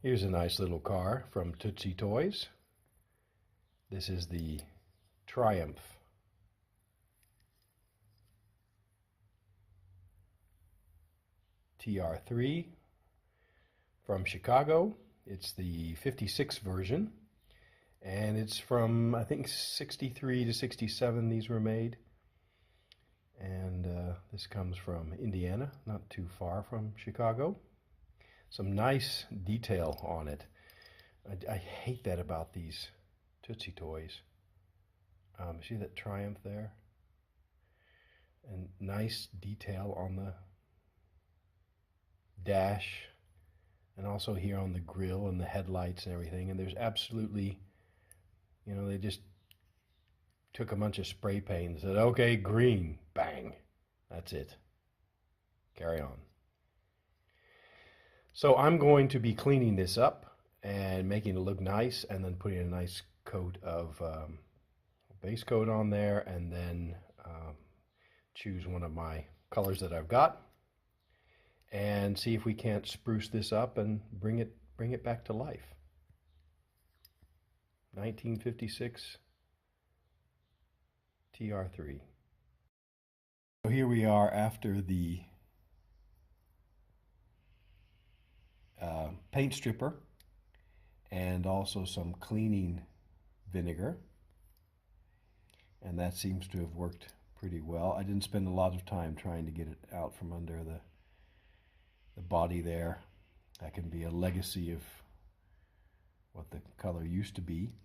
Here's a nice little car from Tootsietoys. This is the Triumph. TR3 from Chicago. It's the 56 version, and it's from, I think, 63 to 67 these were made. And this comes from Indiana, not too far from Chicago. Some nice detail on it. I hate that about these Tootsietoys. See that Triumph there? And nice detail on the dash, and also here on the grill and the headlights and everything. And there's absolutely, you know, they just took a bunch of spray paint and said, okay, green, bang, that's it, carry on. So I'm going to be cleaning this up and making it look nice, and then putting a nice coat of base coat on there, and then choose one of my colors that I've got and see if we can't spruce this up and bring it back to life. 1956 TR3. So here we are after the paint stripper and also some cleaning vinegar, and that seems to have worked pretty well. I didn't spend a lot of time trying to get it out from under the body there. That can be a legacy of what the color used to be.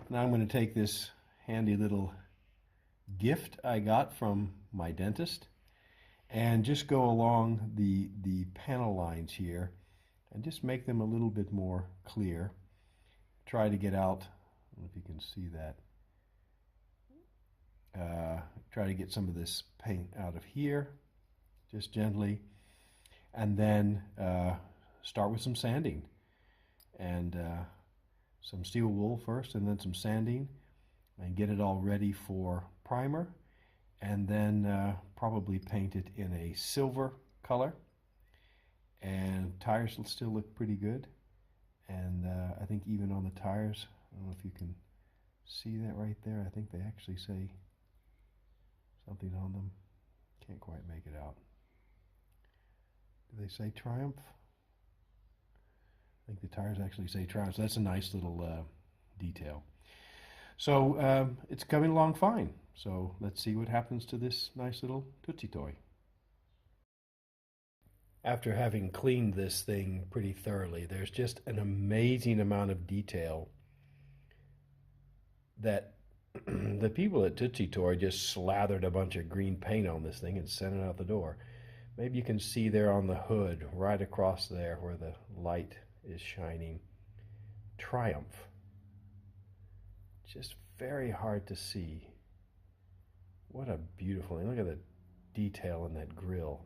Now I'm going to take this handy little gift I got from my dentist and just go along the panel lines here and just make them a little bit more clear. Try to get out, I don't know if you can see that, try to get some of this paint out of here, just gently, and then start with some sanding, and some steel wool first, and then some sanding, and get it all ready for primer, and then probably paint it in a silver color. And tires will still look pretty good, and I think even on the tires, I don't know if you can see that right there, I think they actually say something on them. Can't quite make it out. Do they say Triumph? I think the tires actually say Triumph, so that's a nice little detail. So it's coming along fine. So let's see what happens to this nice little Tootsietoy. After having cleaned this thing pretty thoroughly, there's just an amazing amount of detail that the people at Tootsietoy just slathered a bunch of green paint on this thing and sent it out the door. Maybe you can see there on the hood, right across there where the light is shining, Triumph. Just very hard to see. What a beautiful thing. Look at the detail in that grill.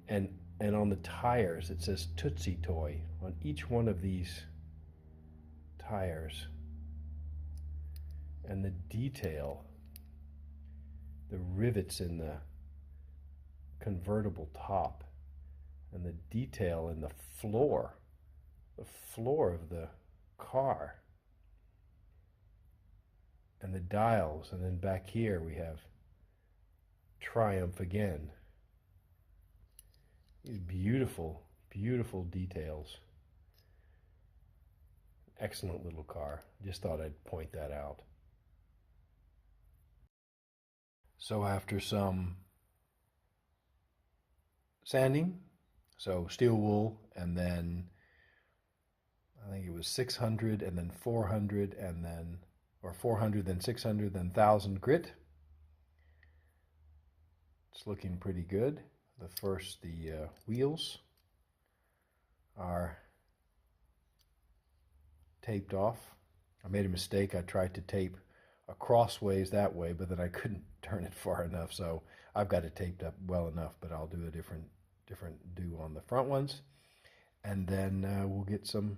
And on the tires, it says Tootsietoy on each one of these tires. And the detail, the rivets in the convertible top, and the detail in the floor of the car, and the dials, and then back here we have Triumph again. These beautiful, beautiful details. Excellent little car. Just thought I'd point that out. So after some sanding, so steel wool, and then I think it was 600, and then 400, and then, or 400, then 600, then 1000 grit. It's looking pretty good. The wheels are taped off. I made a mistake. I tried to tape a crossways that way, but then I couldn't turn it far enough, so I've got it taped up well enough, but I'll do a different do on the front ones, and then we'll get some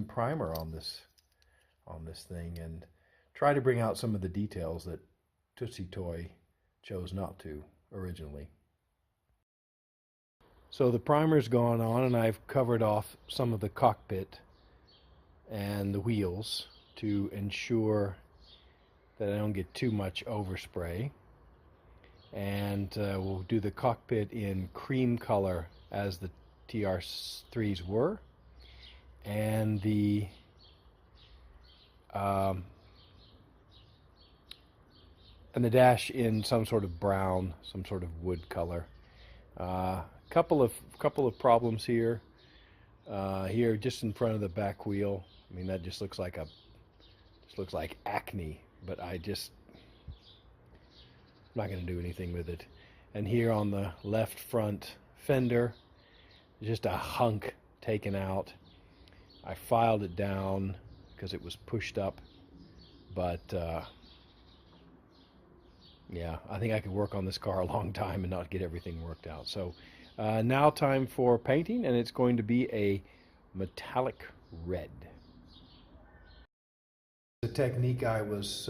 primer on this thing and try to bring out some of the details that Tootsietoy chose not to originally. So the primer's gone on, and I've covered off some of the cockpit and the wheels to ensure that I don't get too much overspray. And we'll do the cockpit in cream color as the TR3s were, and the dash in some sort of brown, some sort of wood color. Couple of problems here. Here, just in front of the back wheel. I mean, that just looks like acne. But I'm not going to do anything with it. And here on the left front fender, just a hunk taken out. I filed it down because it was pushed up, but yeah, I think I could work on this car a long time and not get everything worked out. So now time for painting, and it's going to be a metallic red. The technique I was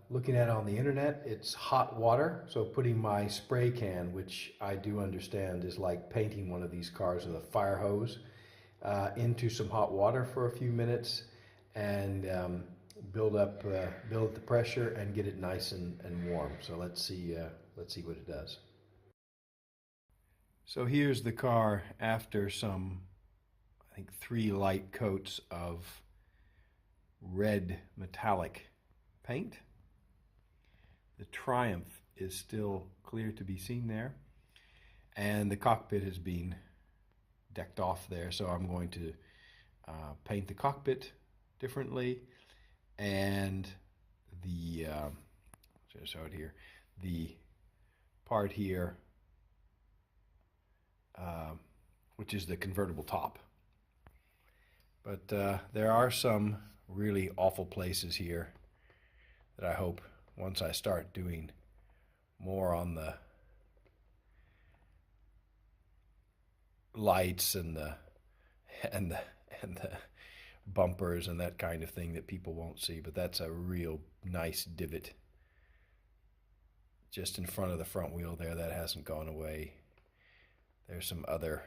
looking at on the internet, it's hot water. So putting my spray can, which I do understand is like painting one of these cars with a fire hose, into some hot water for a few minutes, and build up the pressure and get it nice and warm. So let's see what it does. So here's the car after some, I think, 3 light coats of red metallic paint. The Triumph is still clear to be seen there, and the cockpit has been decked off there. So I'm going to paint the cockpit differently, and the the part here, which is the convertible top. But there are some really awful places here that I hope, once I start doing more on the lights and the bumpers and that kind of thing, that people won't see. But that's a real nice divot just in front of the front wheel there that hasn't gone away. There's some other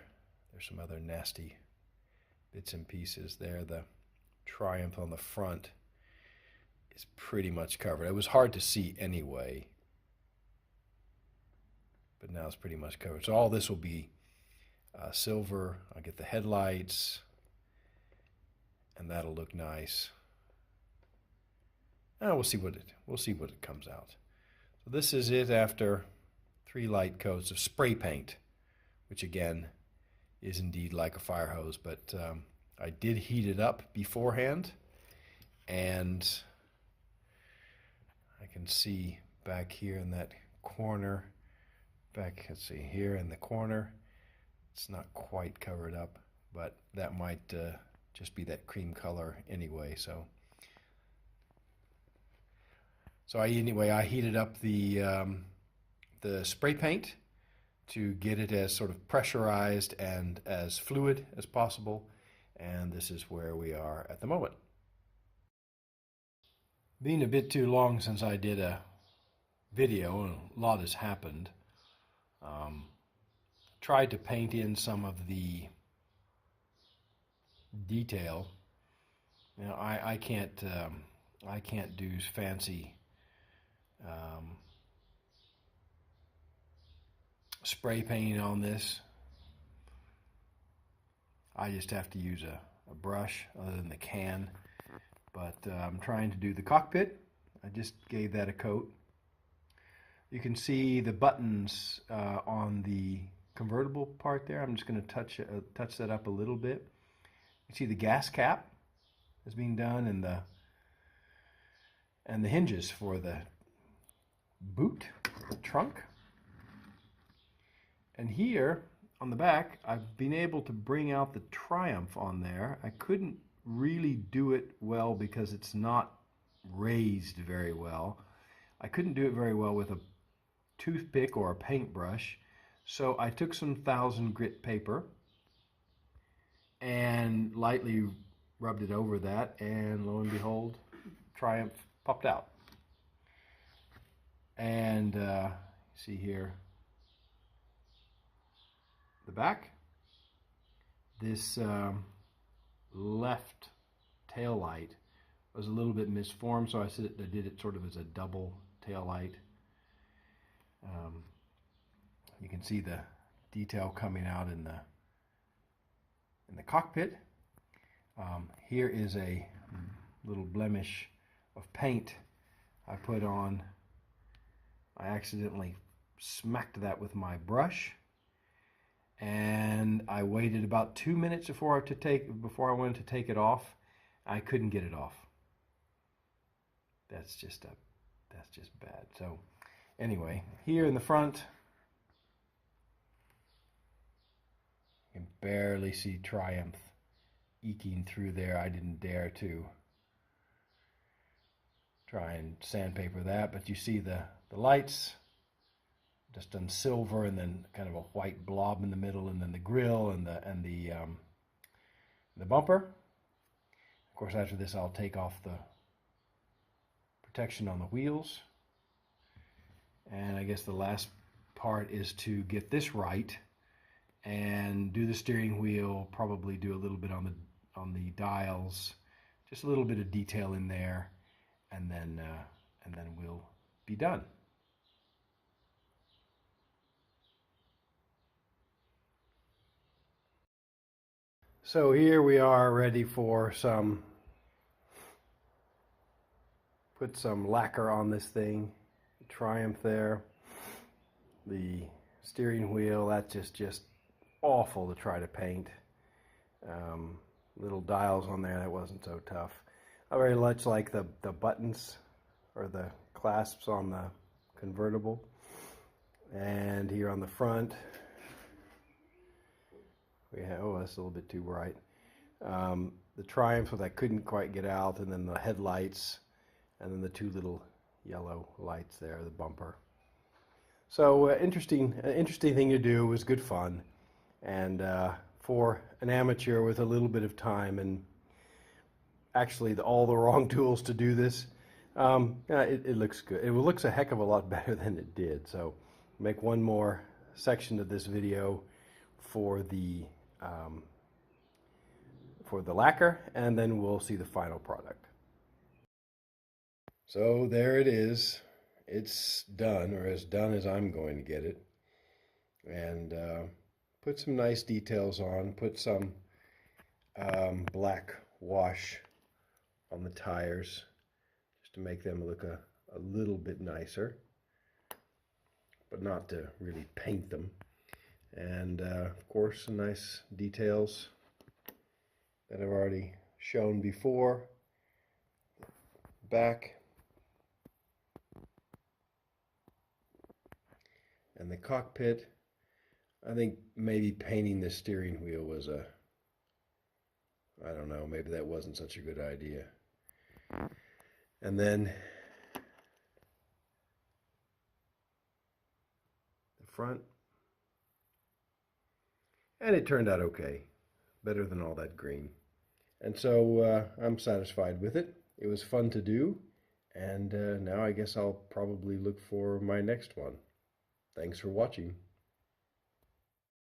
nasty bits and pieces there. The Triumph on the front is pretty much covered. It was hard to see anyway, but now it's pretty much covered. So all this will be silver. I'll get the headlights, and that'll look nice. We'll see what it comes out. So this is it after 3 light coats of spray paint, which again is indeed like a fire hose, but I did heat it up beforehand, and I can see back here in that corner, let's see, here in the corner, it's not quite covered up, but that might just be that cream color anyway. So I heated up the spray paint to get it as sort of pressurized and as fluid as possible, and this is where we are at the moment. Being a bit too long since I did a video, and a lot has happened, tried to paint in some of the detail. You know, I can't do fancy spray painting on this. I just have to use a brush other than the can. But I'm trying to do the cockpit. I just gave that a coat. You can see the buttons on the convertible part there. I'm just going to touch that up a little bit. You see the gas cap is being done, and the hinges for the boot, the trunk. And here on the back, I've been able to bring out the Triumph on there. I couldn't really do it well because it's not raised very well. I couldn't do it very well with a toothpick or a paintbrush, so I took some 1000 grit paper and lightly rubbed it over that, and lo and behold, Triumph popped out. And see here, the the back. This left tail light was a little bit misformed, so I did it sort of as a double tail light. You can see the detail coming out in the cockpit. Here is a little blemish of paint I put on. I accidentally smacked that with my brush, and I waited about 2 minutes before I wanted to take it off. I couldn't get it off. That's just bad. So anyway, here in the front, you can barely see Triumph eking through there. I didn't dare to try and sandpaper that, but you see the lights just done silver, and then kind of a white blob in the middle, and then the grill and the bumper. Of course, after this, I'll take off the protection on the wheels, and I guess the last part is to get this right and do the steering wheel. Probably do a little bit on the dials, just a little bit of detail in there, and then we'll be done. So here we are, ready for put some lacquer on this thing. Triumph there. The steering wheel, that's just awful to try to paint. Little dials on there, that wasn't so tough. I very much like the buttons or the clasps on the convertible. And here on the front, we have, oh, that's a little bit too bright. The Triumphs that I couldn't quite get out, and then the headlights, and then the two little yellow lights there, the bumper. So interesting thing to do. It was good fun, and for an amateur with a little bit of time and actually all the wrong tools to do this, it looks good. It looks a heck of a lot better than it did. So make one more section of this video for the lacquer, and then we'll see the final product. So there it is. It's done, or as done as I'm going to get it. And put some nice details on, put some black wash on the tires just to make them look a little bit nicer, but not to really paint them. And of course, some nice details that I've already shown before. Back and the cockpit. I think maybe painting the steering wheel was I don't know, maybe that wasn't such a good idea. And then the front. And it turned out okay, better than all that green. And so I'm satisfied with it. It was fun to do, and now I guess I'll probably look for my next one. Thanks for watching.